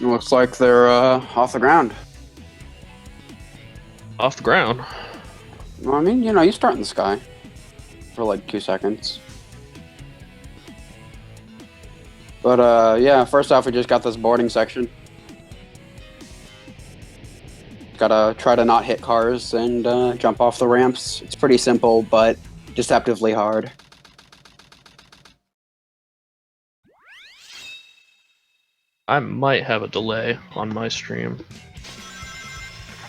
It looks like they're off the ground. Off the ground. Well, I mean, you start in the sky for like 2 seconds. But yeah, first off, we just got this boarding section. Gotta try to not hit cars and jump off the ramps. It's pretty simple, but deceptively hard. I might have a delay on my stream.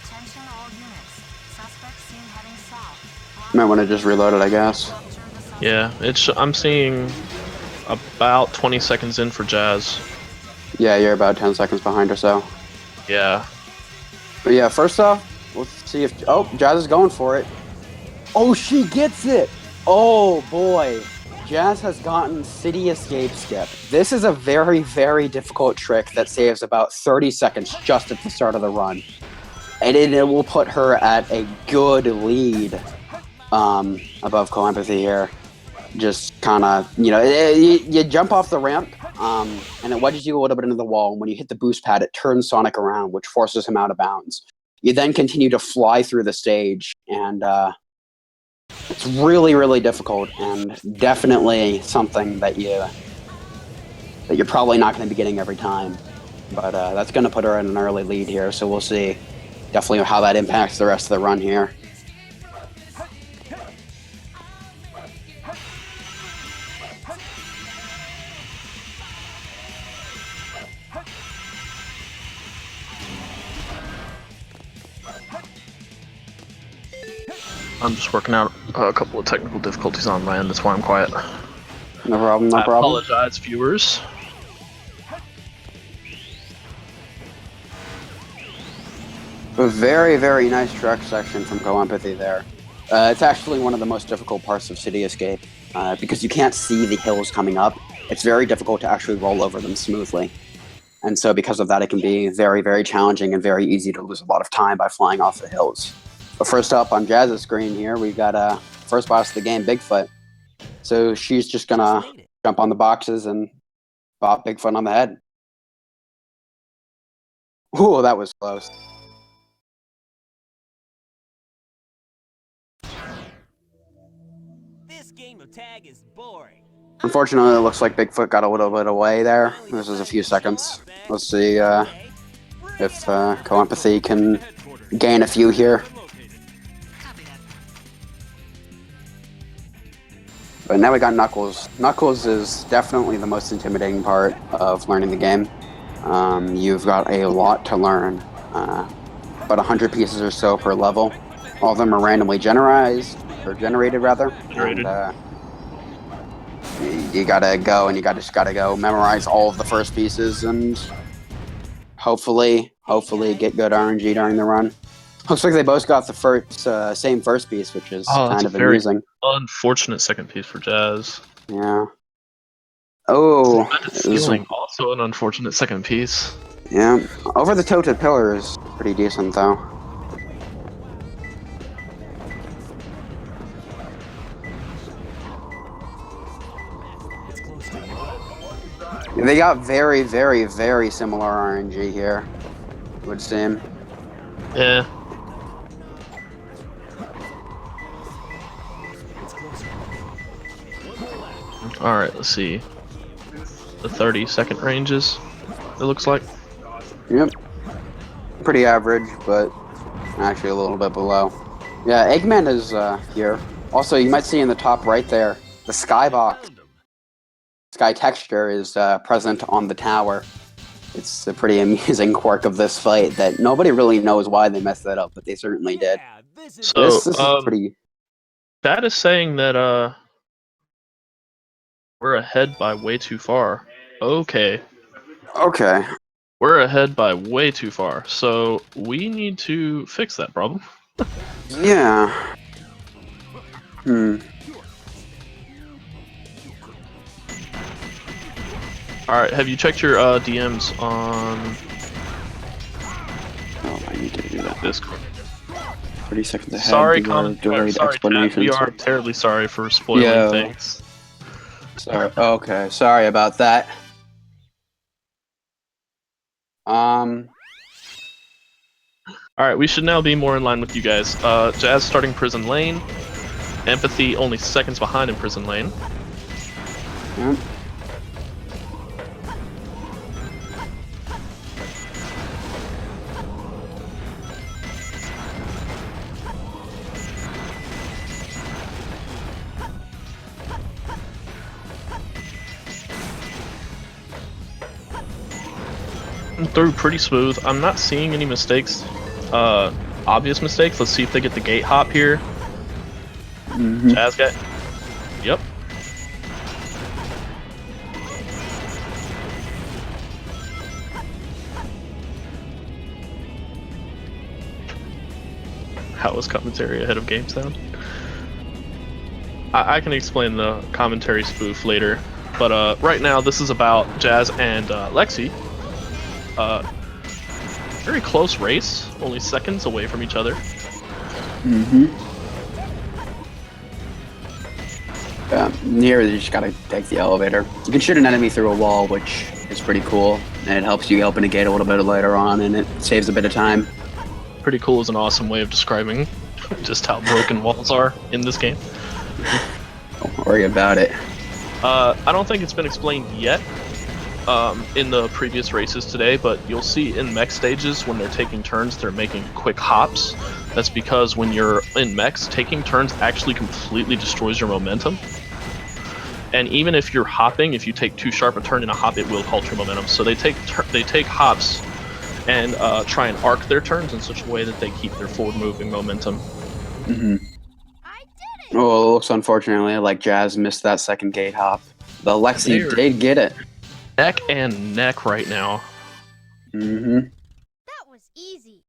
Attention all units. Suspects seen heading south. Might want to just reload it, I guess. Yeah, I'm seeing about 20 seconds in for Jazz. Yeah, you're about 10 seconds behind or so. Yeah. But yeah, first off, let's see if... Oh, Jazz is going for it. Oh, she gets it! Oh, boy. Jazz has gotten City Escape Skip. This is a very, very difficult trick that saves about 30 seconds just at the start of the run. And it will put her at a good lead above CoEmpathy here. Just kind of, you jump off the ramp, and it wedges you a little bit into the wall. And when you hit the boost pad, it turns Sonic around, which forces him out of bounds. You then continue to fly through the stage, and it's really, really difficult, and definitely something that you're probably not going to be getting every time. But that's going to put her in an early lead here, so we'll see definitely how that impacts the rest of the run here. I'm just working out a couple of technical difficulties on my end, that's why I'm quiet. No problem, no I problem. apologize, viewers. A very, very nice track section from CoEmpathy there. It's actually one of the most difficult parts of City Escape, because you can't see the hills coming up. It's very difficult to actually roll over them smoothly. And so because of that, it can be very, very challenging and very easy to lose a lot of time by flying off the hills. But first up on Jazz's screen here, we've got first boss of the game, Bigfoot. So she's just gonna jump on the boxes and bop Bigfoot on the head. Ooh, that was close. This game of tag is boring. Unfortunately, it looks like Bigfoot got a little bit away there. This is a few seconds. Let's see if CoEmpathy can gain a few here. But now we got Knuckles. Knuckles is definitely the most intimidating part of learning the game. You've got a lot to learn. About 100 pieces or so per level. All of them are randomly generated rather. Generated. And you gotta go, and you just gotta go memorize all of the first pieces, and hopefully get good RNG during the run. Looks like they both got the same first piece, which is kind of amusing. Unfortunate second piece for Jazz. Yeah. Oh, Feeling also an unfortunate second piece. Yeah. Over the tilted pillar is pretty decent, though. They got very, very, very similar RNG here, it would seem. Yeah. Alright, let's see. The 30-second ranges, it looks like. Yep. Pretty average, but actually a little bit below. Yeah, Eggman is here. Also, you might see in the top right there, the skybox. Sky texture is present on the tower. It's a pretty amusing quirk of this fight that nobody really knows why they messed that up, but they certainly did. So, this is pretty... That is saying that, we're ahead by way too far. Okay. Okay. We're ahead by way too far, so we need to fix that problem. Yeah. Alright, have you checked your DMs on... Oh, I need to do that. Discord? 30 seconds ahead. Sorry, delayed sorry, explanations. Chat, we are terribly sorry for spoiling things. Sorry. Okay, sorry about that. Um, All right, we should now be more in line with you guys. Jazz starting Prison Lane. Empathy only seconds behind in Prison Lane. yeah. Through pretty smooth. I'm not seeing any mistakes. Obvious mistakes. Let's see if they get the gate hop here. Mhm. Jazz got. Yep. How was commentary ahead of game sound? I can explain the commentary spoof later, but right now this is about Jazz and Lexi. Very close race, only seconds away from each other. Here you just gotta take the elevator. You can shoot an enemy through a wall, which is pretty cool, and it helps you open a gate a little bit later on, and it saves a bit of time. Pretty cool is an awesome way of describing just how broken walls are in this game. Don't worry about it. I don't think it's been explained yet in the previous races today, but you'll see in mech stages when they're taking turns, they're making quick hops. That's because when you're in mechs, taking turns actually completely destroys your momentum. And even if you're hopping, if you take too sharp a turn in a hop, it will halt your momentum. So they take hops and try and arc their turns in such a way that they keep their forward-moving momentum. Mm-hmm. I did it! Well, it looks unfortunately like Jazz missed that second gate hop. The Lexi did get it. Neck and neck right now. Mm-hmm. That was easy.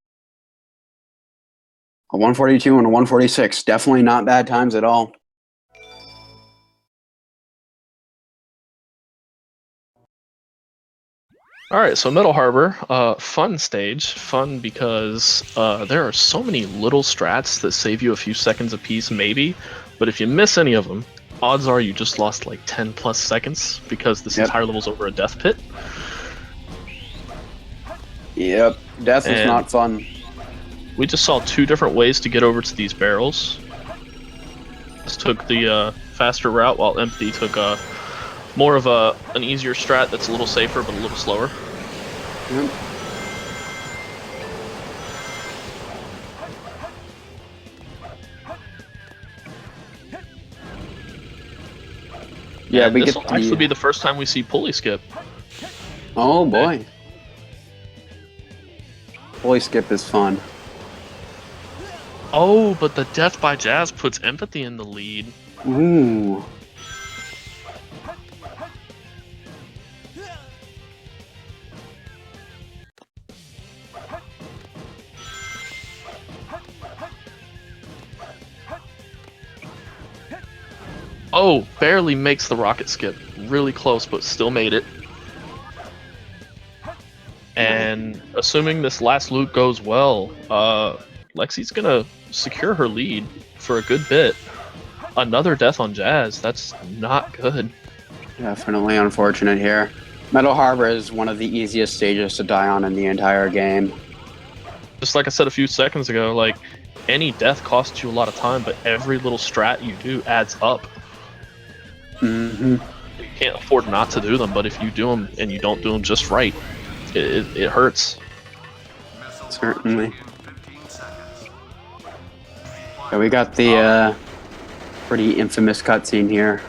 A 142 and a 146. Definitely not bad times at all. Alright, so Metal Harbor, fun stage. Fun because there are so many little strats that save you a few seconds apiece, maybe. But if you miss any of them, odds are you just lost like 10 plus seconds because this entire level's over a death pit. Yep, death is not fun. We just saw two different ways to get over to these barrels. This took the faster route, while Empathy took more of an easier strat that's a little safer but a little slower. Yep. Yeah, and this will actually be the first time we see pulley skip. Oh boy. Pulley skip is fun. Oh, but the death by Jazz puts Empathy in the lead. Ooh. Oh, barely makes the rocket skip. Really close, but still made it. And assuming this last loop goes well, Lexi's gonna secure her lead for a good bit. Another death on Jazz, that's not good. Definitely unfortunate here. Metal Harbor is one of the easiest stages to die on in the entire game. Just like I said a few seconds ago, like, any death costs you a lot of time, but every little strat you do adds up. Mm-hmm. You can't afford not to do them, but if you do them and you don't do them just right, it hurts. Certainly. So we got the pretty infamous cutscene here.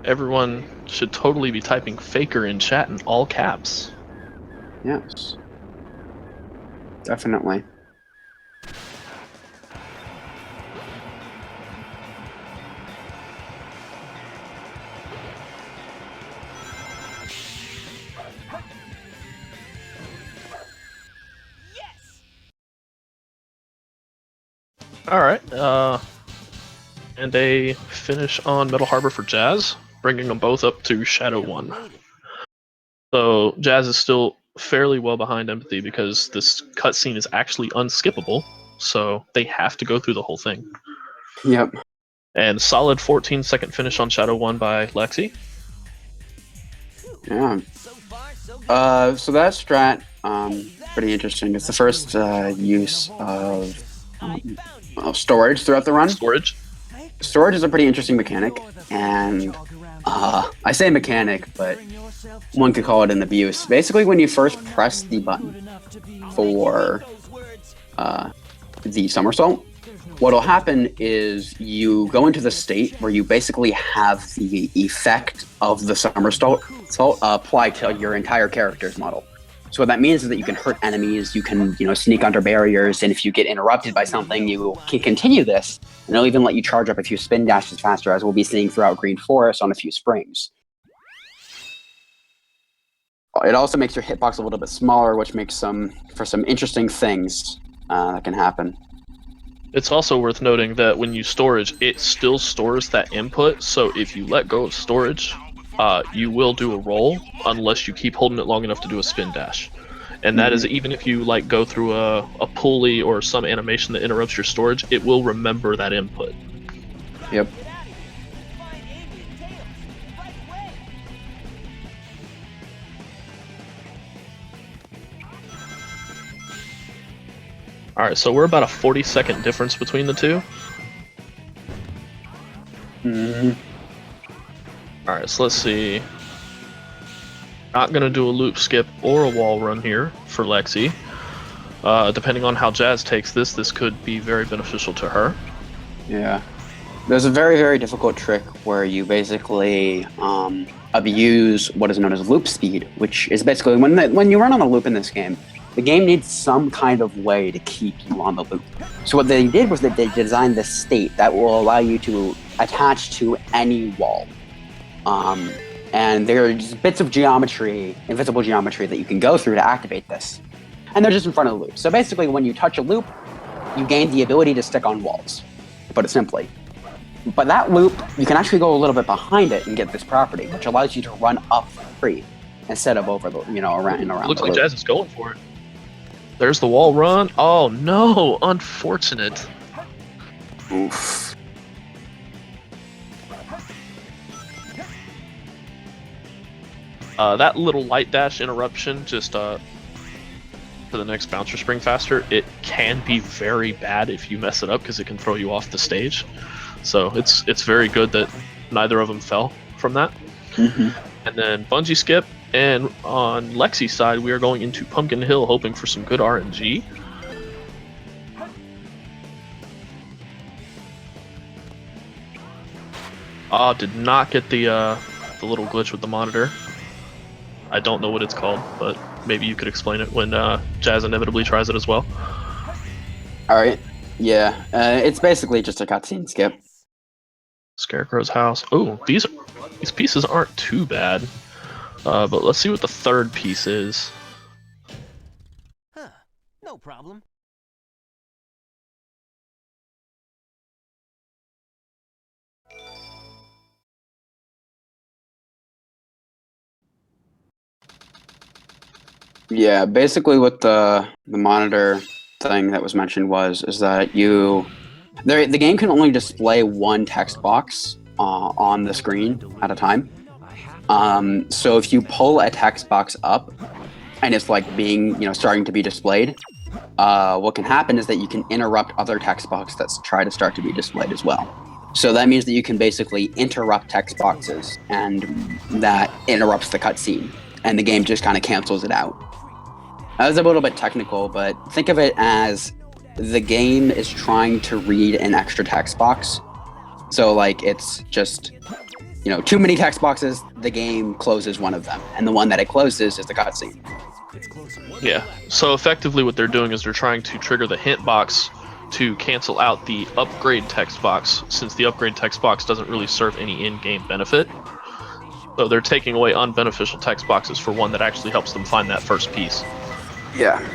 Everyone should totally be typing Faker in chat in all caps. Yes. Definitely. Alright, and a finish on Metal Harbor for Jazz, bringing them both up to Shadow 1. So Jazz is still fairly well behind Empathy because this cutscene is actually unskippable, so they have to go through the whole thing. Yep. And solid 14-second finish on Shadow 1 by Lexi. Yeah. So far, So that strat, pretty interesting. It's the first use of storage throughout the run. Storage. Storage is a pretty interesting mechanic, and I say mechanic, but one could call it an abuse. Basically, when you first press the button for the somersault, what'll happen is you go into the state where you basically have the effect of the somersault apply to your entire character's model. So what that means is that you can hurt enemies, you can sneak under barriers, and if you get interrupted by something, you can continue this, and it'll even let you charge up a few spin dashes faster, as we'll be seeing throughout Green Forest on a few springs. It also makes your hitbox a little bit smaller, which makes for some interesting things that can happen. It's also worth noting that when you storage, it still stores that input. So if you let go of storage, you will do a roll unless you keep holding it long enough to do a spin dash. And that is even if you go through a pulley or some animation that interrupts your storage, it will remember that input. Yep. Alright, so we're about a 40-second difference between the two. Alright, so let's see. Not gonna do a loop skip or a wall run here for Lexi. Depending on how Jazz takes this, this could be very beneficial to her. Yeah. There's a very, very difficult trick where you basically abuse what is known as loop speed, which is basically when you run on a loop in this game, the game needs some kind of way to keep you on the loop. So what they did was that they designed this state that will allow you to attach to any wall. And there are just bits of geometry, invisible geometry, that you can go through to activate this. And they're just in front of the loop. So basically, when you touch a loop, you gain the ability to stick on walls, to put it simply. But that loop, you can actually go a little bit behind it and get this property, which allows you to run up free instead of over the, around and around. Looks the like loop. Jazz is going for it. There's the wall run. Oh no, unfortunate. Oof. That little light dash interruption just for the next bouncer spring faster, it can be very bad if you mess it up because it can throw you off the stage. So it's very good that neither of them fell from that. And then bungee skip, and on Lexi's side, we are going into Pumpkin Hill hoping for some good RNG. Did not get the little glitch with the monitor. I don't know what it's called, but maybe you could explain it when Jazz inevitably tries it as well. Alright, yeah. It's basically just a cutscene skip. Scarecrow's house. Oh, these pieces aren't too bad. But let's see what the third piece is. Huh. No problem. Yeah, basically what the monitor thing that was mentioned is that the game can only display one text box on the screen at a time. So if you pull a text box up and it's being starting to be displayed, what can happen is that you can interrupt other text boxes that try to start to be displayed as well. So that means that you can basically interrupt text boxes, and that interrupts the cutscene, and the game just kind of cancels it out. That was a little bit technical, but think of it as the game is trying to read an extra text box. So it's just, too many text boxes, the game closes one of them, and the one that it closes is the cutscene. Yeah, so effectively what they're doing is they're trying to trigger the hint box to cancel out the upgrade text box, since the upgrade text box doesn't really serve any in-game benefit. So they're taking away unbeneficial text boxes for one that actually helps them find that first piece. Yeah.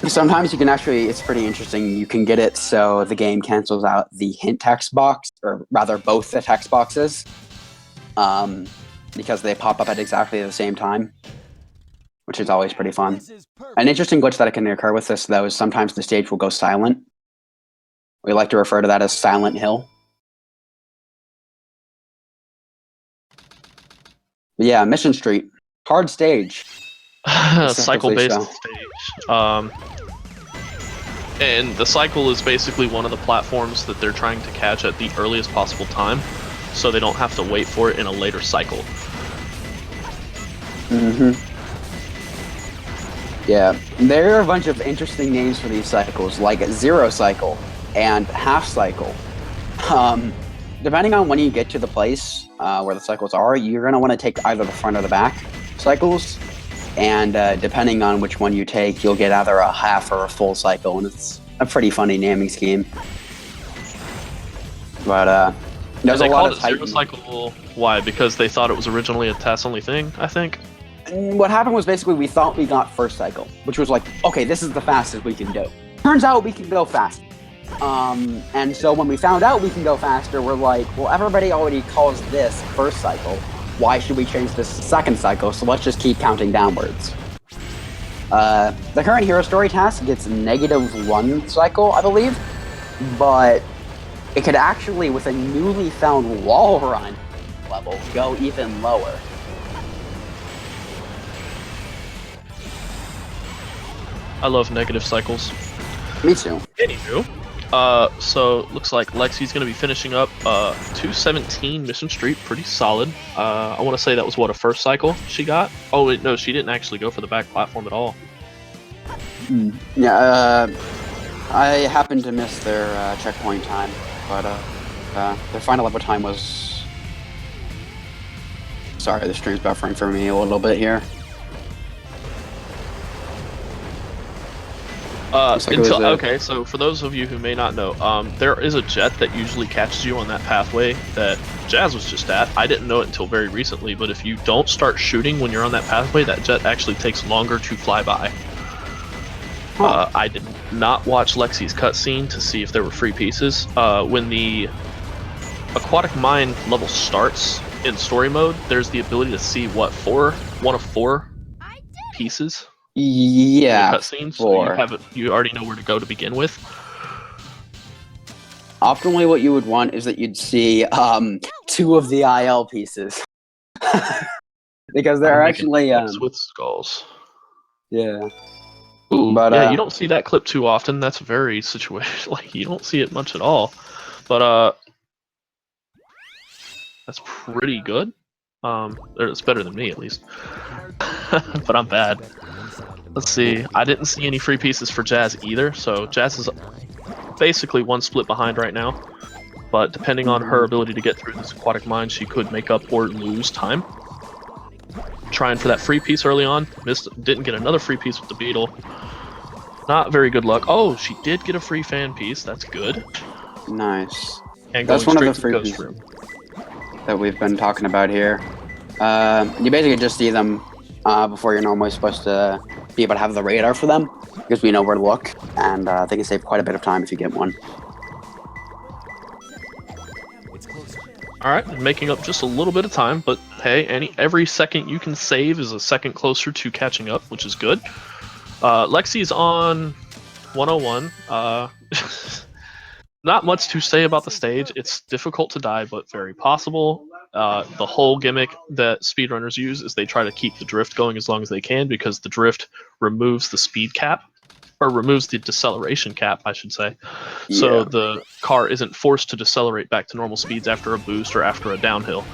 Sometimes you can it's pretty interesting, you can get it so the game cancels out the hint text box, or rather both the text boxes, because they pop up at exactly the same time, which is always pretty fun. An interesting glitch that can occur with this, though, is sometimes the stage will go silent. We like to refer to that as Silent Hill. But yeah, Mission Street. Hard stage. Cycle-based so. stage. And the cycle is basically one of the platforms that they're trying to catch at the earliest possible time, so they don't have to wait for it in a later cycle. Yeah, there are a bunch of interesting names for these cycles, like zero cycle and half cycle. Depending on when you get to the place where the cycles are, you're going to want to take either the front or the back cycles. And depending on which one you take, you'll get either a half or a full cycle, and it's a pretty funny naming scheme. But there's a lot of zero cycle. Why? Because they thought it was originally a TAS-only thing, I think. And what happened was basically we thought we got first cycle, which was like, okay, this is the fastest we can do. Turns out we can go fast. And so when we found out we can go faster, we're like, well, everybody already calls this first cycle. Why should we change this second cycle? So let's just keep counting downwards. The current hero story task gets -1 cycle, I believe, but it could actually, with a newly found wall run level, go even lower. I love negative cycles. Me too. Anywho, so looks like Lexi's going to be finishing up 217 Mission Street, pretty solid. I want to say that was what, a first cycle she got? Oh wait, no, she didn't actually go for the back platform at all. Yeah, I happened to miss their checkpoint time, but their final level time was... Sorry, the stream's buffering for me a little bit here. Okay, so for those of you who may not know, there is a jet that usually catches you on that pathway that Jazz was just at. I didn't know it until very recently, but if you don't start shooting when you're on that pathway, that jet actually takes longer to fly by. I did not watch Lexi's cutscene to see if there were free pieces. When the aquatic mine level starts in story mode, there's the ability to see what, one of four pieces. Yeah, cutscenes, so you already know where to go to begin with. Optimally, what you would want is that you'd see 2 of the IL pieces, because they're actually with skulls. Yeah. Ooh, but yeah, you don't see that clip too often. That's very situational. Like, you don't see it much at all. But that's pretty good. It's better than me at least. But I'm bad. Let's see. I didn't see any free pieces for Jazz either, so Jazz is basically one split behind right now. But depending on her ability to get through this aquatic mine, she could make up or lose time. Trying for that free piece early on, didn't get another free piece with the beetle. Not very good luck. Oh, she did get a free fan piece. That's good. Nice. And that's one of the free pieces that we've been talking about here. You basically just see them before you're normally supposed to be able to have the radar for them, because we know where to look, and they can save quite a bit of time if you get one. Alright, making up just a little bit of time, but hey, every second you can save is a second closer to catching up, which is good. Lexi's on 101. Not much to say about the stage. It's difficult to die, but very possible. The whole gimmick that speedrunners use is they try to keep the drift going as long as they can, because the drift removes the speed cap, or removes the deceleration cap, I should say. Yeah. So the car isn't forced to decelerate back to normal speeds after a boost or after a downhill.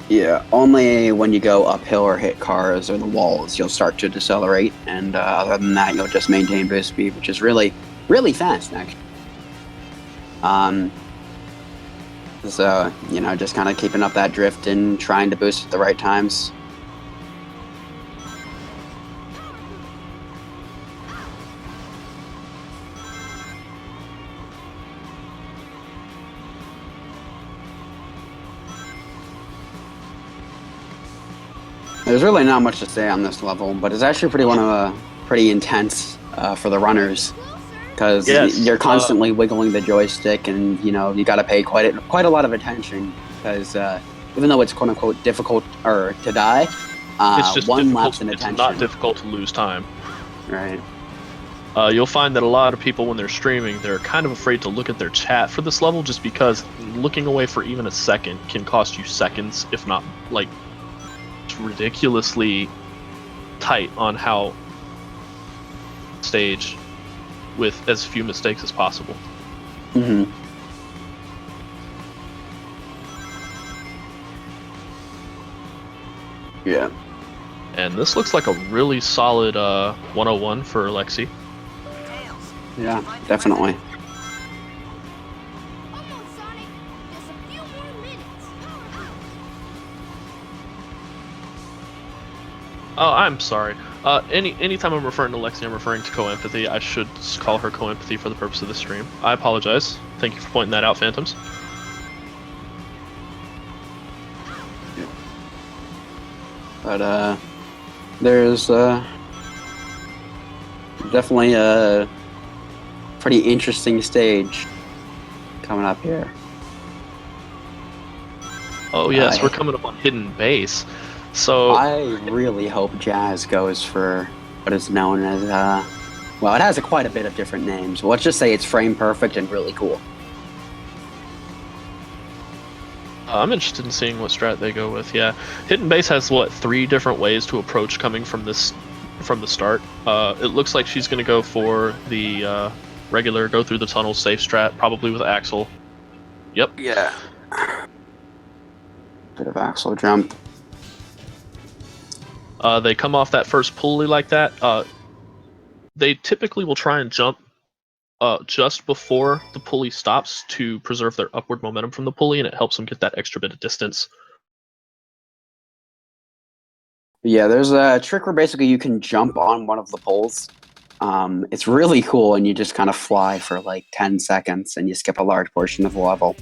Yeah, only when you go uphill or hit cars or the walls, you'll start to decelerate, and other than that, you'll just maintain boost speed, which is really, really fast, actually. So, you know, just kind of keeping up that drift and trying to boost at the right times. There's really not much to say on this level, but it's actually pretty intense for the runners. Because you're constantly wiggling the joystick, and you know you got to pay quite a lot of attention. Because even though it's quote unquote difficult or to die, it's just one lapse in attention. It's not difficult to lose time. Right. You'll find that a lot of people, when they're streaming, they're kind of afraid to look at their chat for this level, just because looking away for even a second can cost you seconds, if not like ridiculously tight on how stage with as few mistakes as possible. Mm-hmm. Yeah. And this looks like a really solid 101 for Lexi. Tails. Yeah, definitely. Almost, Sonic. Just a few more minutes. Power up. Oh, I'm sorry. Anytime I'm referring to Lexi, I'm referring to CoEmpathy. I should call her CoEmpathy for the purpose of the stream. I apologize. Thank you for pointing that out, Phantoms. But there's definitely a pretty interesting stage coming up here. Oh yes, we're coming up on Hidden Base. So I really hope Jazz goes for what is known as well, it has quite a bit of different names. Let's just say it's frame perfect and really cool. I'm interested in seeing what strat they go with. Yeah, Hidden Base has what 3 different ways to approach coming from the start. It looks like she's gonna go for the regular go through the tunnel safe strat, probably with Axel. Yep. Yeah. Bit of Axel jump. They come off that first pulley like that. They typically will try and jump just before the pulley stops to preserve their upward momentum from the pulley, and it helps them get that extra bit of distance. Yeah, there's a trick where basically you can jump on one of the poles. It's really cool, and you just kind of fly for like 10 seconds, and you skip a large portion of the level.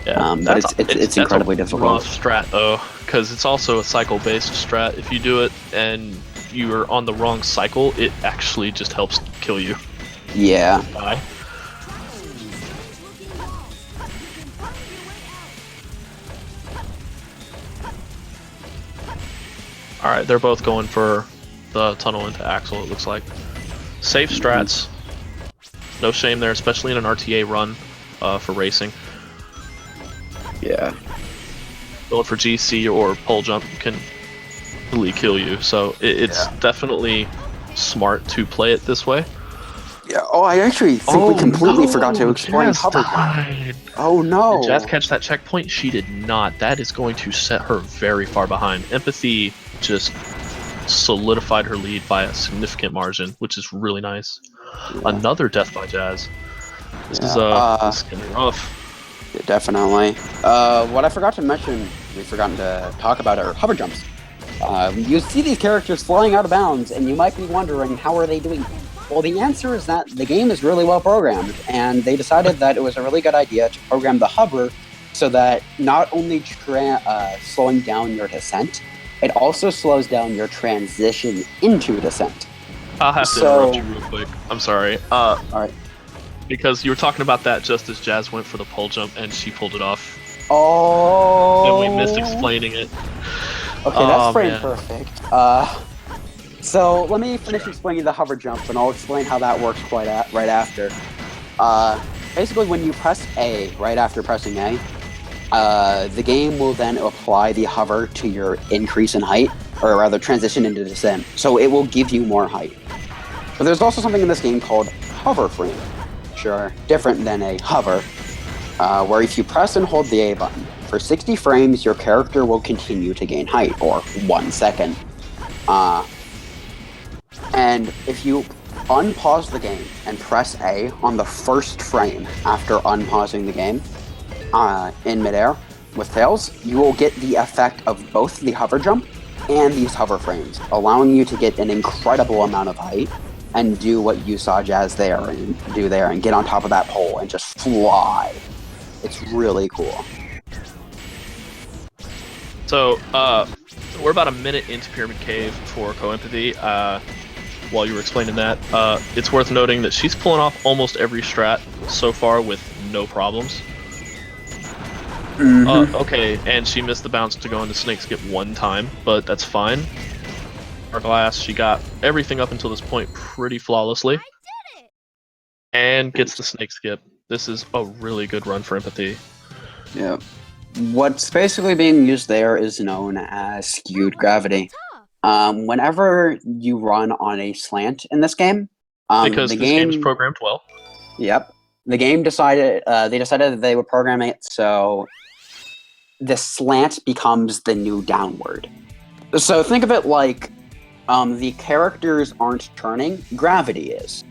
Yeah, But it's incredibly that's a difficult. rough strat though, because it's also a cycle-based strat. If you do it and you are on the wrong cycle, it actually just helps kill you. Yeah. Die. Alright, they're both going for the tunnel into Axel, it looks like. Safe strats. No shame there, especially in an RTA run for racing. Yeah. Going for GC or pole jump can really kill you, so it's definitely smart to play it this way. Yeah. Oh, I actually think we completely forgot to explain Jazz hover jump. died. Oh no. Did Jazz catch that checkpoint? She did not. That is going to set her very far behind. Empathy just solidified her lead by a significant margin, which is really nice. Yeah. Another death by Jazz. This is getting rough. Yeah, definitely. What I forgot to mention, we've forgotten to talk about are hover jumps. You see these characters flying out of bounds, and you might be wondering, how are they doing it? Well, the answer is that the game is really well programmed, and they decided that it was a really good idea to program the hover so that not only slowing down your descent, it also slows down your transition into descent. I'll have to interrupt you real quick. I'm sorry. Alright. Because you were talking about that just as Jazz went for the pole jump, and she pulled it off. Oh. And we missed explaining it. Okay, that's frame perfect. So let me finish explaining the hover jump, and I'll explain how that works right after. Basically, when you press A right after pressing A, the game will then apply the hover to your increase in height, or rather transition into descent. So it will give you more height. But there's also something in this game called hover frame, which are different than a hover, where if you press and hold the A button, for 60 frames, your character will continue to gain height, or 1 second. And if you unpause the game and press A on the first frame after unpausing the game in midair with Tails, you will get the effect of both the hover jump and these hover frames, allowing you to get an incredible amount of height and do what you saw Jazz there and get on top of that pole and just fly. It's really cool. So, we're about a minute into Pyramid Cave for CoEmpathy. While you were explaining that, it's worth noting that she's pulling off almost every strat so far with no problems. Okay, and she missed the bounce to go into Snake Skip 1 time, but that's fine. Glass, she got everything up until this point pretty flawlessly. I did it! And gets the Snake Skip. This is a really good run for Empathy. Yeah. What's basically being used there is known as skewed gravity. Whenever you run on a slant in this game, Because the this game is game, programmed well. yep, the game decided they decided that they would program it so the slant becomes the new downward. So think of it like the characters aren't turning, gravity is.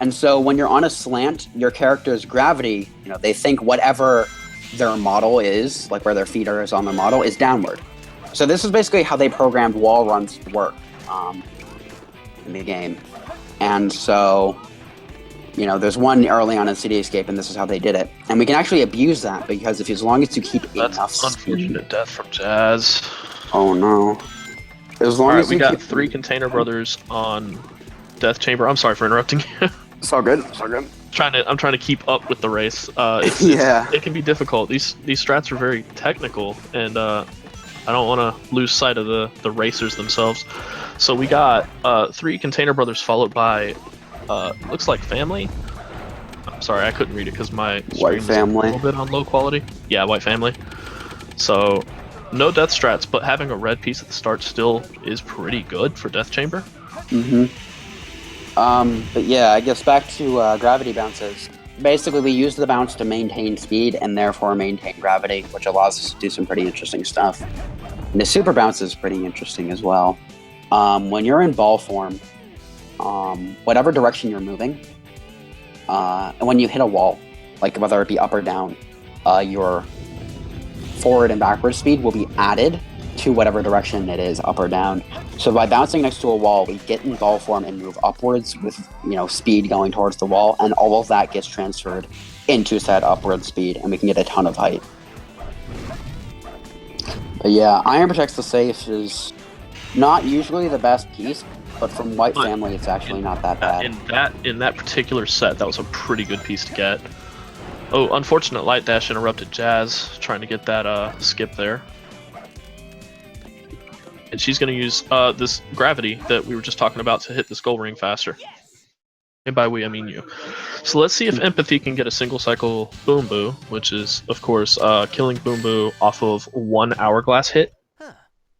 And so when you're on a slant, your character's gravity, they think whatever their model is, like where their feet are is on their model, is downward. So this is basically how they programmed wall runs to work in the game. And so, there's one early on in City Escape, and this is how they did it. And we can actually abuse that because as long as you keep That's enough unfortunate speed. death from Jazz. Oh no! As long All right, as we you got keep 3 Container Brothers on Death Chamber. I'm sorry for interrupting you. It's all good. It's all good. I'm trying to keep up with the race. It can be difficult. These strats are very technical, and I don't want to lose sight of the racers themselves. So we got 3 Container Brothers followed by looks like Family. I'm sorry, I couldn't read it because my White screen was Family. a little bit on low quality. Yeah, White Family. So no death strats, but having a red piece at the start still is pretty good for Death Chamber. Mm-hmm. But yeah, I guess back to gravity bounces. Basically, we use the bounce to maintain speed and therefore maintain gravity, which allows us to do some pretty interesting stuff. And the super bounce is pretty interesting as well. When you're in ball form, whatever direction you're moving, and when you hit a wall, like whether it be up or down, your forward and backward speed will be added to whatever direction it is, up or down. So by bouncing next to a wall, we get in ball form and move upwards with speed going towards the wall, and all of that gets transferred into said upward speed, and we can get a ton of height. But yeah, Iron Protects the Safe is not usually the best piece, but from White Family, it's actually not that bad. In that particular set, that was a pretty good piece to get. Oh, unfortunate light dash interrupted Jazz trying to get that skip there. And she's going to use this gravity that we were just talking about to hit this goal ring faster. And by we, I mean you. So let's see if Empathy can get a single cycle Boom Boo, which is, of course, killing Boom Boo off of 1 hourglass hit.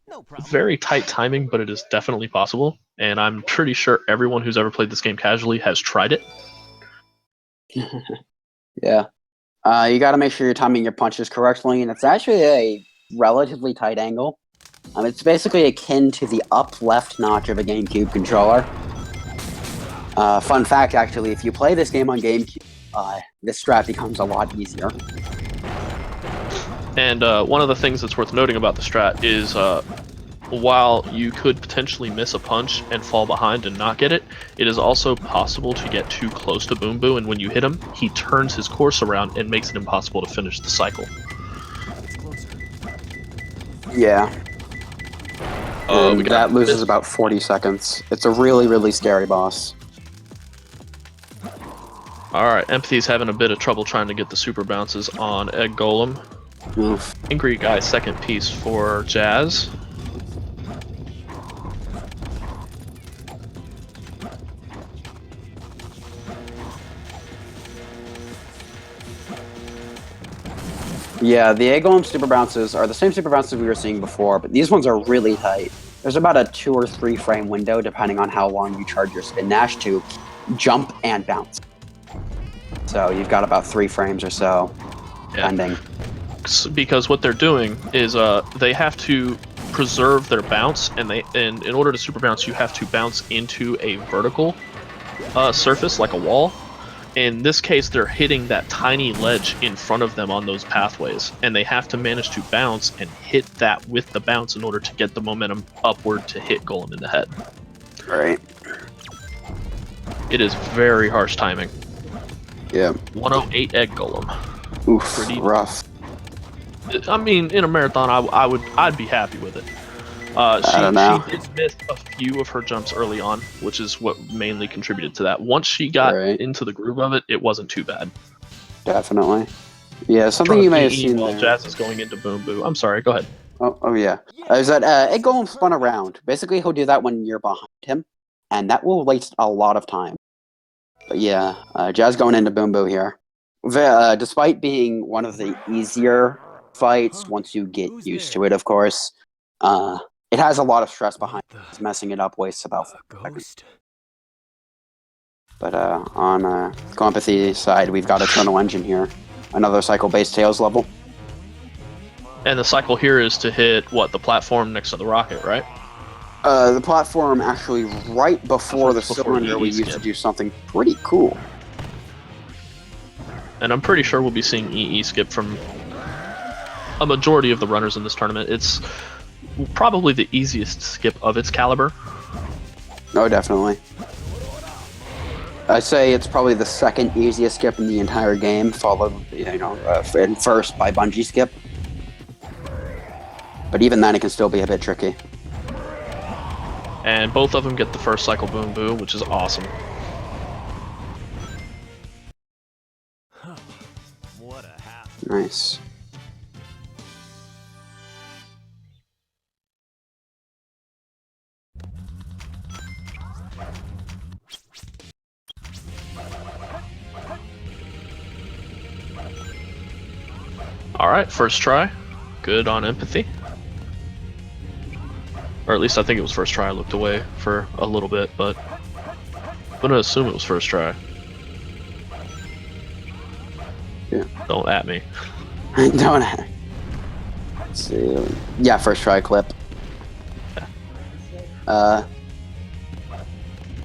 No problem. Very tight timing, but it is definitely possible. And I'm pretty sure everyone who's ever played this game casually has tried it. Yeah. You got to make sure you're timing your punches correctly, and it's actually a relatively tight angle. It's basically akin to the up left notch of a GameCube controller. Fun fact, actually, if you play this game on GameCube, this strat becomes a lot easier. And one of the things that's worth noting about the strat is while you could potentially miss a punch and fall behind and not get it, it is also possible to get too close to Boom Boo, and when you hit him, he turns his course around and makes it impossible to finish the cycle. Yeah. That loses about 40 seconds. It's a really, really scary boss. Alright, Empathy's having a bit of trouble trying to get the super bounces on Egg Golem. Oof. Angry Guy second piece for Jazz. Yeah, the Egg Golem super bounces are the same super bounces we were seeing before, but these ones are really tight. There's about a 2 or 3 frame window, depending on how long you charge your spin dash to jump and bounce. So you've got about 3 frames or so pending. Because what they're doing is they have to preserve their bounce, and in order to super bounce, you have to bounce into a vertical surface like a wall. In this case, they're hitting that tiny ledge in front of them on those pathways, and they have to manage to bounce and hit that with the bounce in order to get the momentum upward to hit Golem in the head. Right. It is very harsh timing. Yeah. 108 Egg Golem. Oof, Pretty rough. I mean, in a marathon, I'd be happy with it. She did miss a few of her jumps early on, which is what mainly contributed to that. Once she got into the groove of it, it wasn't too bad. Definitely. Yeah, something you may have seen while there. Jazz is going into Boom Boo. I'm sorry, go ahead. Oh yeah. Is that Egg Golem spun around. Basically, he'll do that when you're behind him, and that will waste a lot of time. But yeah, Jazz going into Boom Boo here. Despite being one of the easier fights, once you get used to it, of course, it has a lot of stress behind it. Messing it up wastes about 4 seconds. Ghost? But on CoEmpathy side, we've got Eternal Engine here. Another cycle-based Tails level. And the cycle here is to hit, what, the platform next to the rocket, right? The platform actually right before the Before cylinder, we used to do something pretty cool. And I'm pretty sure we'll be seeing EE skip from a majority of the runners in this tournament. It's probably the easiest skip of its caliber. Oh, definitely. I'd say it's probably the second easiest skip in the entire game, followed, and first by Bungee skip. But even then, it can still be a bit tricky. And both of them get the first cycle boom boom, which is awesome. What a half. Nice. Alright, first try. Good on empathy. Or at least I think it was first try. I looked away for a little bit, but I'm gonna assume it was first try. Yeah. Don't at me. Don't. Let's see. Yeah, first try clip.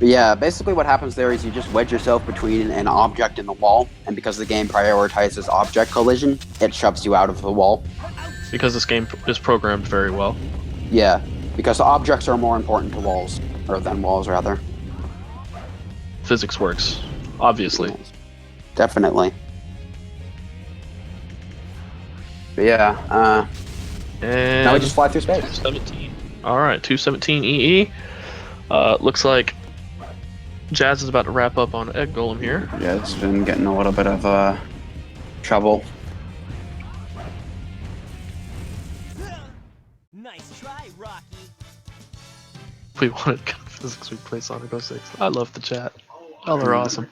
Yeah, basically what happens there is you just wedge yourself between an object and the wall, and because the game prioritizes object collision, it shoves you out of the wall. Because this game is programmed very well. Yeah, because objects are more important to walls, or than walls rather. Physics works, obviously. Definitely. But yeah, And now we just fly through space. 217. Alright, 217 EE. Looks like Jazz is about to wrap up on Egg Golem here. Yeah, it's been getting a little bit of trouble. Nice try, Rocky. We wanted physics, we play Sonic 06. I love the chat. Y'all are awesome.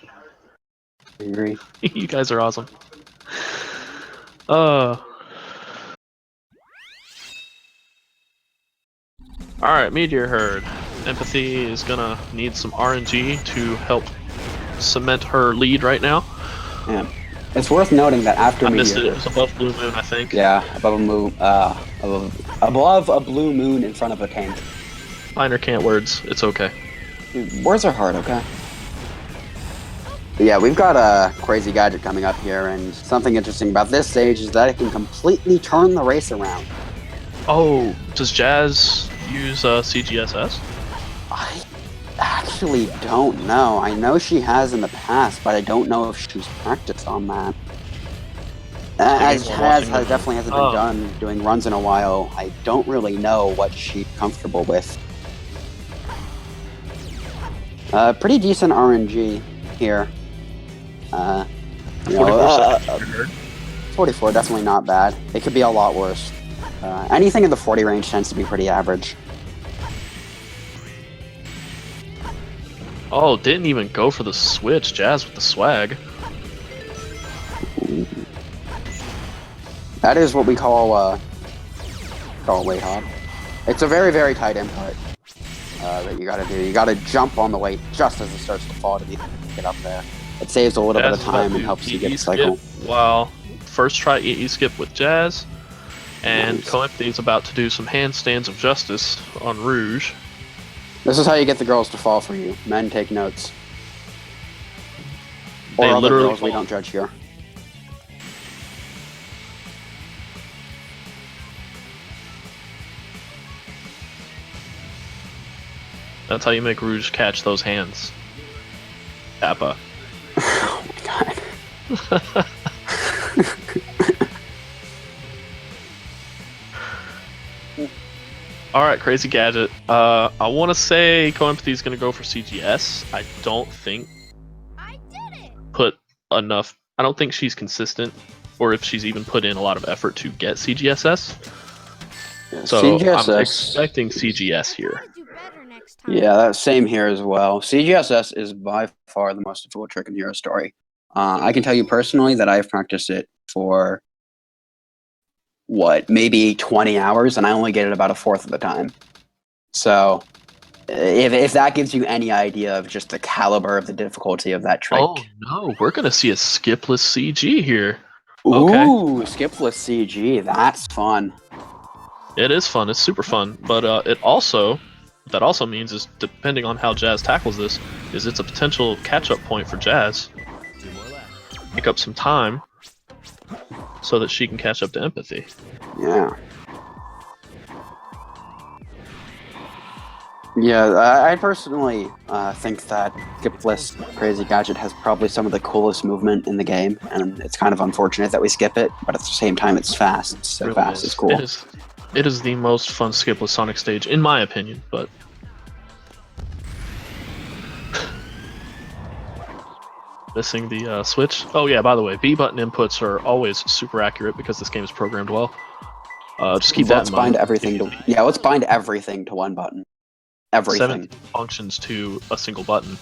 I agree. You guys are awesome. Alright, Meteor Herd. Empathy is gonna need some RNG to help cement her lead right now. Yeah. It's worth noting that after I missed it. Meteor, It was above Blue Moon, I think. yeah, above a moon, above a blue moon in front of a tank. Minor can't words. It's okay. Dude, words are hard, okay? But yeah, we've got a crazy gadget coming up here, and something interesting about this stage is that it can completely turn the race around. Oh, does Jazz use CGSS? I actually don't know. I know she has in the past, but I don't know if she's practiced on that. As definitely hasn't been done doing runs in a while, I don't really know what she's comfortable with. Pretty decent RNG here. 44 seconds. 44, definitely not bad. It could be a lot worse. Anything in the 40 range tends to be pretty average. Oh, didn't even go for the switch. Jazz with the swag. That is what we call weight hop. It's a very, very tight input that you gotta do. You gotta jump on the weight just as it starts to fall to get up there. It saves a little bit of time and helps you get a cycle. Wow. First try EE skip with Jazz. And Nice. CoEmpathy is about to do some handstands of justice on Rouge. This is how you get the girls to fall for you. Men, take notes. Or They other literally girls, we fall. don't judge here. That's how you make Rouge catch those hands. Kappa. Oh my god. Alright, Crazy Gadget. I want to say CoEmpathy is going to go for CGS. I don't think I did it! put enough. I don't think she's consistent, or if she's even put in a lot of effort to get CGSS. So I'm CGSS. expecting CGS here. Do better next time. Yeah, that same here as well. CGSS is by far the most difficult trick in Hero Story. I can tell you personally that I've practiced it for maybe 20 hours, and I only get it about a fourth of the time. So if that gives you any idea of just the caliber of the difficulty of that trick. Oh no, we're gonna see a skipless CG here. Okay. Ooh, skipless CG. That's fun. It is fun. It's super fun. But that also means is depending on how Jazz tackles this, is it's a potential catch-up point for Jazz. Two more left. Make up some time so that she can catch up to Empathy. Yeah. Yeah, I personally think that skipless Crazy Gadget has probably some of the coolest movement in the game, and it's kind of unfortunate that we skip it, but at the same time, it's fast. It's so Really fast, is. it's cool. It is the most fun skipless Sonic stage, in my opinion, but... Missing the switch. Oh yeah, by the way, B button inputs are always super accurate because this game is programmed well. Just keep that in mind. Let's bind everything to one button. Everything. 17 functions to a single button.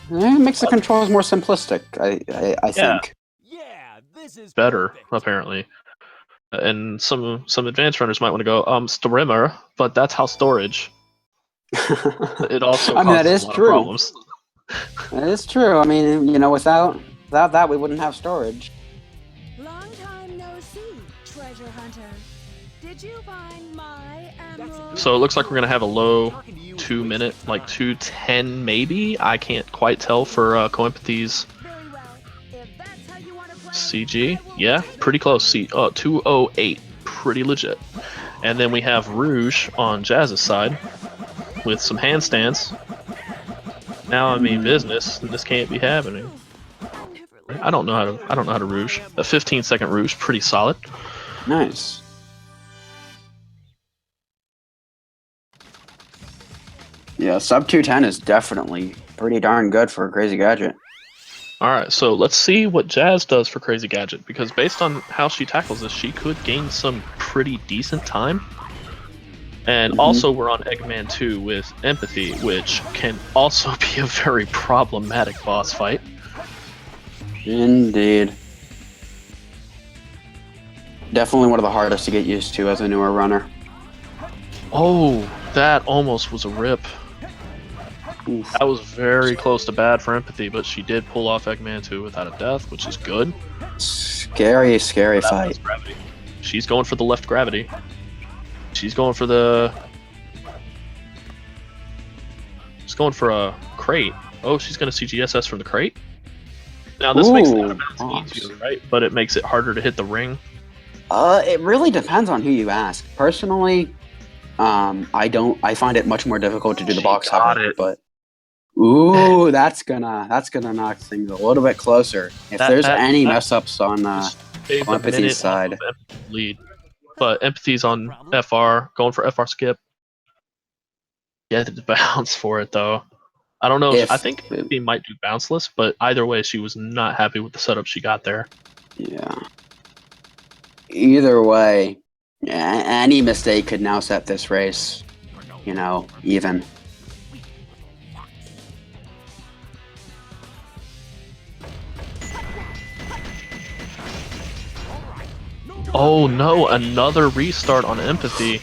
It makes the controls more simplistic, I think. Yeah, this is Better, perfect. apparently. And some advanced runners might want to go, streamer, but that's how storage. It also I mean, that causes is a lot true. of problems. That is true. I mean, you know, without that, we wouldn't have storage. Long time no see, treasure hunter. Did you find my emerald? So it looks like we're gonna have a low 2 minute, like 2:10 maybe. I can't quite tell for CoEmpathy's Very well. If that's how you want to play, CG. Yeah, pretty close. 2:08, pretty legit. And then we have Rouge on Jazz's side with some handstands. Now I mean business, and this can't be happening. I don't know how to Rouge. A 15-second Rouge, pretty solid. Nice. Yeah, sub 210 is definitely pretty darn good for a Crazy Gadget. Alright, so let's see what Jazz does for Crazy Gadget, because based on how she tackles this, she could gain some pretty decent time. And also we're on Eggman 2 with Empathy, which can also be a very problematic boss fight. Indeed. Definitely one of the hardest to get used to as a newer runner. Oh, that almost was a rip. Oof. That was very close to bad for Empathy, but she did pull off Eggman 2 without a death, which is good. Scary, scary That fight. was gravity. She's going for the left gravity. She's going for the... She's going for a crate. Oh, she's going to CGSS from the crate? Now this makes the out of bounds easier, right? But it makes it harder to hit the ring. It really depends on who you ask. Personally, I find it much more difficult to do the box hover, but ooh, that's gonna knock things a little bit closer. If there's any mess ups on Empathy's side. Lead. But Empathy's on FR, going for FR skip. Yeah, the bounce for it though. I don't know. I think he might do bounceless, but either way, she was not happy with the setup she got there. Yeah. Either way, any mistake could now set this race, you know, even. Oh no, another restart on Empathy.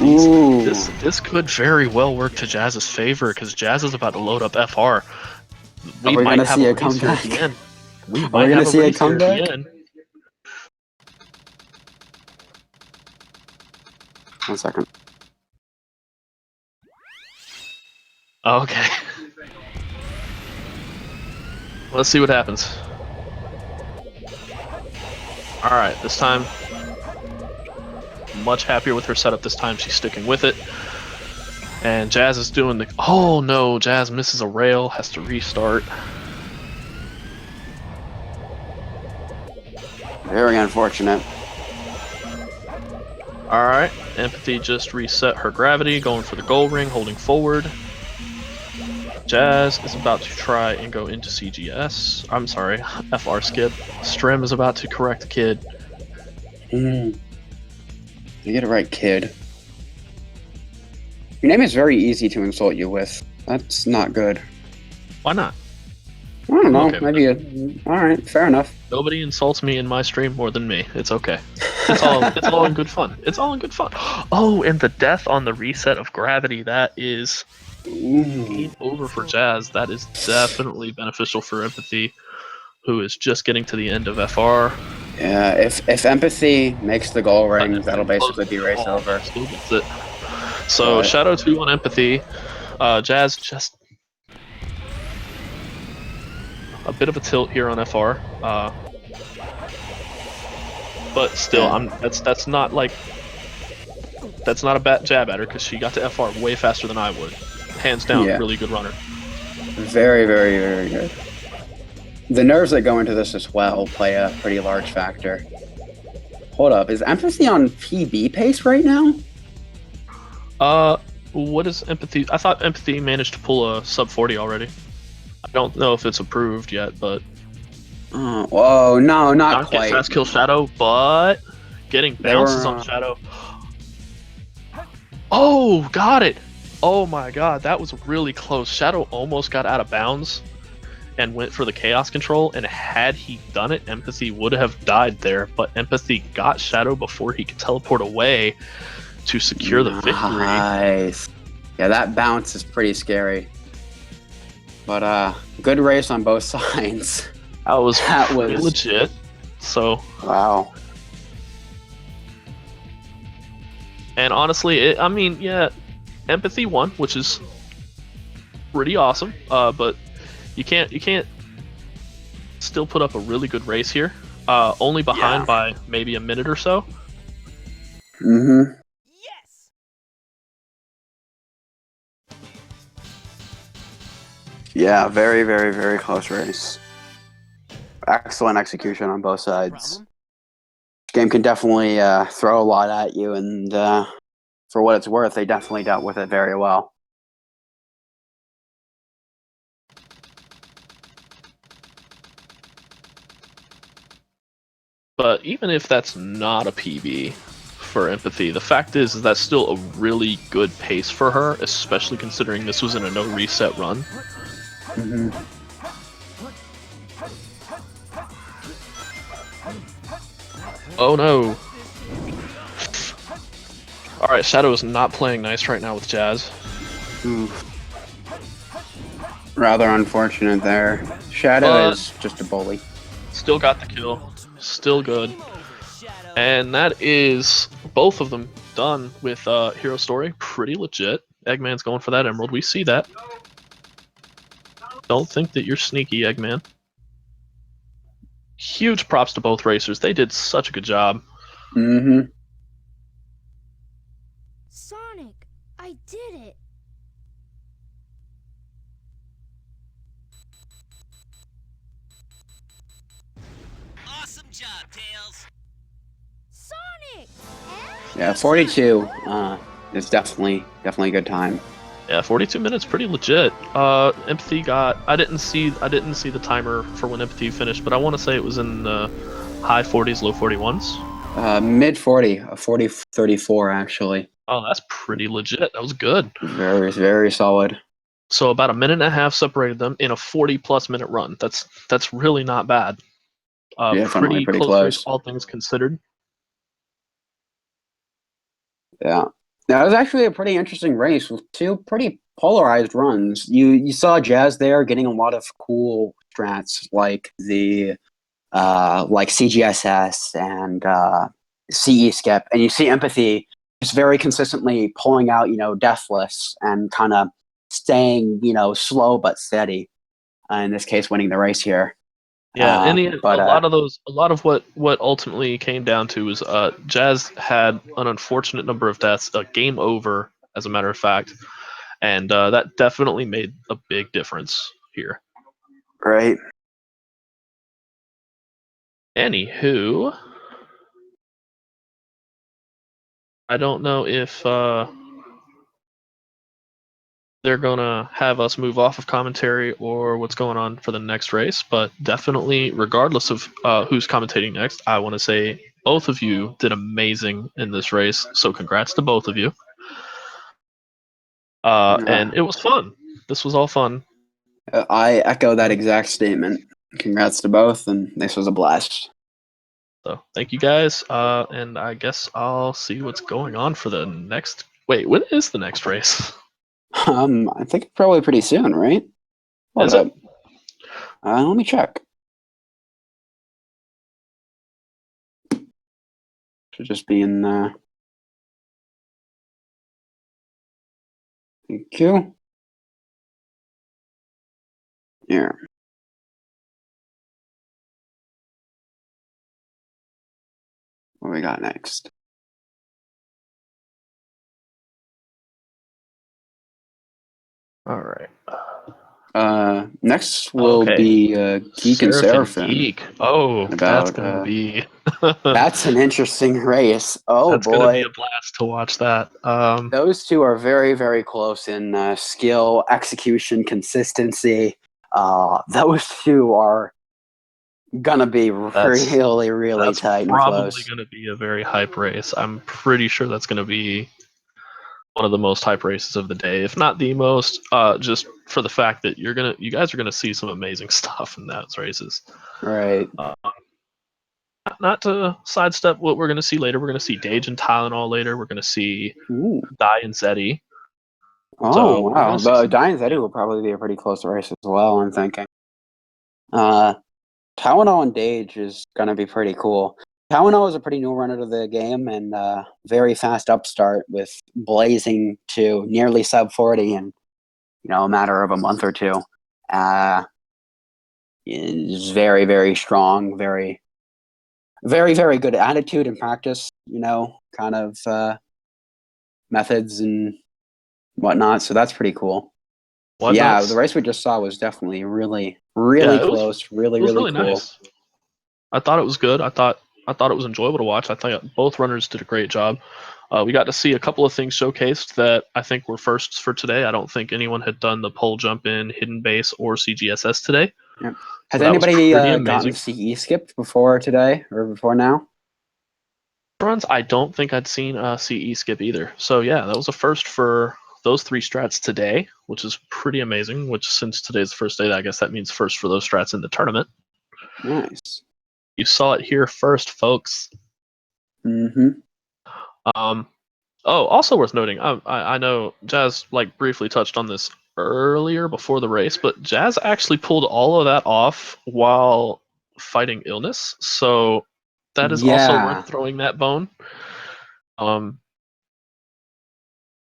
Ooh. This could very well work to Jazz's favor because Jazz is about to load up FR. We might have a comeback. We might have a comeback at the end. 1 second. Okay. Let's see what happens. Alright, this time much happier with her setup this time. She's sticking with it. And Jazz is doing the... Oh no, Jazz misses a rail, has to restart. Very unfortunate. Alright, Empathy just reset her gravity, going for the goal ring, holding forward. Jazz is about to try and go into CGS. I'm sorry, FR skip. Strim is about to correct Kid. You get it right, Kid. Your name is very easy to insult you with. That's not good. Why not? I don't I'm know. okay with Maybe. it. All right. Fair enough. Nobody insults me in my stream more than me. It's okay. It's all in good fun. It's all in good fun. Oh, and the death on the reset of gravity, that is Ooh. game over for Jazz. That is definitely beneficial for Empathy, who is just getting to the end of FR. Yeah. If empathy makes the goal ring, that'll Empathy basically closes be it. race Oh no, over. still gets it. So But Shadow 2 on Empathy. Jazz just a bit of a tilt here on FR. But still, yeah, that's not like that's not a bad jab at her because she got to FR way faster than I would. Hands down, yeah. really good runner. Very, very, very good. The nerves that go into this as well play a pretty large factor. Hold up, is empathy on PB pace right now? Uh, what is Empathy? I thought Empathy managed to pull a sub 40 already. I don't know if it's approved yet, but Oh, whoa, no, not not get quite. fast kill Shadow, but getting They bounces were. on Shadow. Oh, got it! Oh my god, that was really close. Shadow almost got out of bounds and went for the chaos control, and had he done it, Empathy would have died there, but Empathy got Shadow before he could teleport away to secure the victory. Nice. Yeah, that bounce is pretty scary. But good race on both sides. That was That pretty was legit. So, wow. and honestly, I mean, yeah, Empathy won, which is pretty awesome. But you can't still put up a really good race here. Only behind Yeah. by maybe a minute or so. Mm-hmm. Yes! Yeah, very, very, very close race. Excellent execution on both sides. Problem? Game can definitely throw a lot at you, and for what it's worth, they definitely dealt with it very well. But even if that's not a PB for Empathy, the fact is that's still a really good pace for her, especially considering this was in a no reset run. Mm-hmm. Oh no. Alright, Shadow is not playing nice right now with Jazz. Rather unfortunate there. Shadow But is just a bully. still got the kill. Still good. And that is both of them done with Hero Story. Pretty legit. Eggman's going for that emerald. We see that. Don't think that you're sneaky, Eggman. Huge props to both racers. They did such a good job. Mm-hmm. Sonic, I did it. Awesome job, Tails! Sonic! Yeah, 42 is definitely a good time. Yeah, 42 minutes, pretty legit. Empathy got. I didn't see the timer for when Empathy finished, but I want to say it was in the high 40s, low 41s. Mid 40, 40 34 actually. Oh, that's pretty legit. That was good. Very, very solid. So about a minute and a half separated them in a 40+ minute run. That's really not bad. Definitely pretty Close race, close. all things considered. Yeah. Now, it was actually a pretty interesting race with two pretty polarized runs. You saw Jazz there getting a lot of cool strats like the like CGSS and CE skip, and you see Empathy just very consistently pulling out, Deathless and kind of staying, slow but steady. In this case, winning the race here. Yeah, in the end, But a lot of what ultimately came down to is Jazz had an unfortunate number of deaths, a game over, as a matter of fact, and that definitely made a big difference here. right. Anywho, I don't know if they're gonna have us move off of commentary or what's going on for the next race, but definitely, regardless of who's commentating next, I want to say both of you did amazing in this race. So congrats to both of you. And it was fun. This was all fun. I echo that exact statement. Congrats to both, and this was a blast. So thank you guys, and I guess I'll see what's going on for the next. Wait, when is the next race? I think probably pretty soon, right? Hold Is it? up. Let me check. Should just be in. Thank you. Here. What we got next? All right. Next will Okay. be Geek and Seraphim. Geek. Oh, that's About gonna be. that's an interesting race. Oh That's gonna be boy, a blast to watch that. those two are very very close in skill, execution, consistency. Those two are gonna be That's really that's tight and probably close. gonna be a very hype race. I'm pretty sure that's gonna be one of the most hype races of the day, if not the most. Just for the fact that you guys are gonna see some amazing stuff in those races. Right. Not to sidestep what we're gonna see later. We're gonna see Dage and Tylenol later. We're gonna see Ooh. Dai and Zeddy. Oh So we're wow, gonna see the some. Dying Zeddy will probably be a pretty close race as well. I'm thinking. Uh, Tylenol and Dage is gonna be pretty cool. Tylenol is a pretty new runner to the game and very fast upstart with blazing to nearly sub 40 in a matter of a month or two. Is very very strong, very good attitude and practice. Kind of methods and whatnot. So that's pretty cool. Yeah, the Whatnots. race we just saw was definitely really Yeah, close, it was really really cool. nice. I thought it was good. I thought it was enjoyable to watch. I thought both runners did a great job. We got to see a couple of things showcased that I think were firsts for today. I don't think anyone had done the pole jump in, hidden base, or CGSS today. Yep. So Has that was anybody pretty gotten amazing. CE skipped before today or before now? Runs, I don't think I'd seen CE skip either. So yeah, that was a first for those three strats today, which is pretty amazing. Which since today's the first day, I guess that means first for those strats in the tournament. Nice. You saw it here first, folks. Mm-hmm. Um, Oh, also worth noting, I know Jazz briefly touched on this earlier before the race, but Jazz actually pulled all of that off while fighting illness, so that is also Yeah. worth throwing that bone. Um,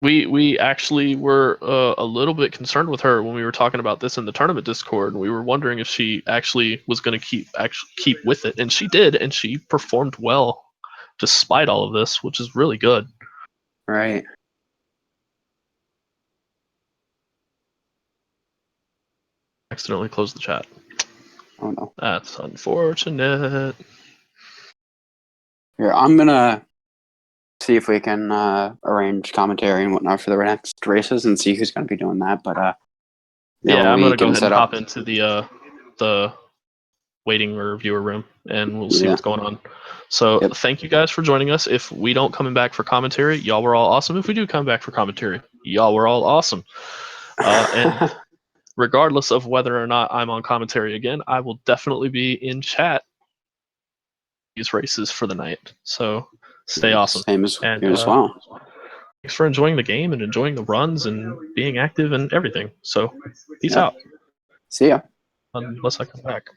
we actually were a little bit concerned with her when we were talking about this in the tournament Discord, and we were wondering if she actually was going to keep with it, and she did, and she performed well despite all of this, which is really good. Right. Accidentally closed the chat. Oh no. That's unfortunate. Here, I'm gonna see if we can arrange commentary and whatnot for the next races and see who's gonna be doing that. But Yeah, I'm we gonna go can ahead and set up. hop into the waiting or viewer room, and we'll see Yeah. what's going on. So Yep. thank you guys for joining us. If we don't coming back for commentary, y'all were all awesome. If we do come back for commentary, y'all were all awesome. And regardless of whether or not I'm on commentary again, I will definitely be in chat these races for the night. So stay awesome. Same as And here as well. thanks for enjoying the game and enjoying the runs and being active and everything. So peace Yep. out. See ya. Unless I come back.